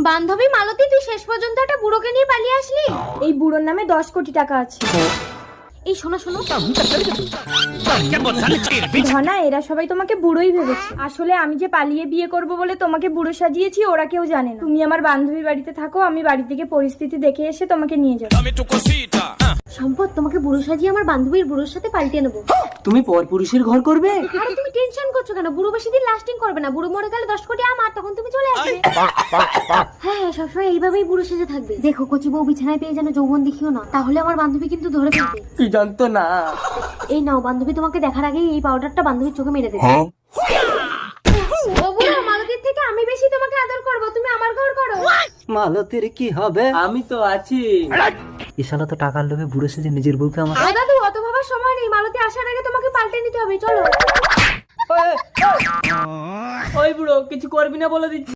বান্ধবী মালতী, তুই শেষ পর্যন্ত একটা বুড়োকে নিয়ে পালিয়ে আসলি। এই বুড়োর নামে 10 কোটি টাকা আছে। এই শোনো শোনো, ধনা, এরা সবাই তোমাকে বুড়োই ভেবেছে। আসলে আমি যে পালিয়ে বিয়ে করব বলে তোমাকে বুড়ো সাজিয়েছি, ওরা কেউ জানে না। তুমি আমার বান্ধবীর বাড়িতে থাকো, আমি বাড়ি থেকে পরিস্থিতি দেখে এসে তোমাকে নিয়ে যাবো। সম্পদ, তোমাকে বুড়ো সাজিয়ে আমার বান্ধবীর বুড়োর সাথে পাল্টে নেবো। তুমি পরপুরুষের ঘর করবে? আরে তুমি টেনশন করছো কেন? বুড়ো বেশি দিন লাস্টিং করবে না। বুড়ো মরে গেলে 10 কোটি আমার, তখন তুমি চলে আসবে। হ্যাঁ হ্যাঁ, সবসময় এইভাবেই বুড়ো সেজে থাকবে। দেখো, কচি বউ বিছানায় পেয়ে যেন যৌবন দেখিও না, তাহলে আমার বান্ধবী কিন্তু ধরে ফেলবে। কি জানতো না। এই নাও, বান্ধবী তোমাকে দেখার আগেই এই পাউডারটা বান্ধবীর চোখে মেরে দেবে। ও বুড়ো, মালতীর থেকে আমি বেশি তোমাকে আদর করব, তুমি আমার ঘর করো। মালতীর কি হবে? আমি তো আছি। ইশালা তো টাকার লোভে বুড়ো সেজে নিজের বউকে আমার। ও দাদু, অত ভাবার সময় নেই। মালতী আসার আগে তোমাকে পাল্টে নিতে হবে, চলো। ওই বুড়ো, কিছু করবি না বলে দিচ্ছি।